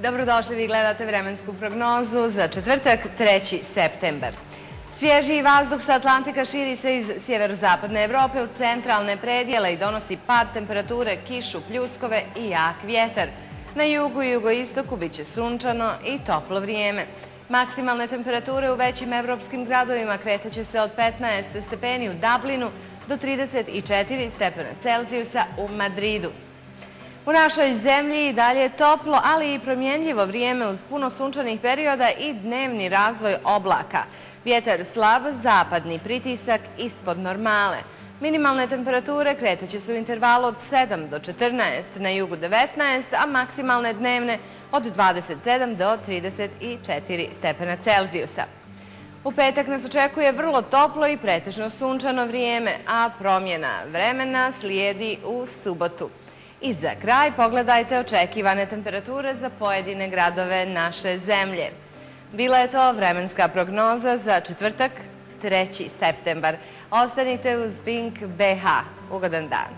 Dobrodošli, vi gledate vremensku prognozu za četvrtak, 3. septembar. Svježiji vazduh sa Atlantika širi se iz sjeverozapadne Evrope u centralne predjele i donosi pad temperature, kišu, pljuskove i jak vjetar. Na jugu i jugoistoku bit će sunčano i toplo vrijeme. Maksimalne temperature u većim evropskim gradovima kretaće se od 15 stepeni u Dublinu do 34 stepena Celzijusa u Madridu. U našoj zemlji i dalje je toplo, ali i promjenljivo vrijeme uz puno sunčanih perioda i dnevni razvoj oblaka. Vjetar slab, zapadni pritisak ispod normale. Minimalne temperature kretaće se u intervalu od 7 do 14, na jugu 19, a maksimalne dnevne od 27 do 34 stepena Celzijusa. U petak nas očekuje vrlo toplo i pretežno sunčano vrijeme, a promjena vremena slijedi u subotu. I za kraj pogledajte očekivane temperature za pojedine gradove naše zemlje. Bila je to vremenska prognoza za četvrtak, 3. septembar. Ostanite uz Pink BH. Ugodan dan.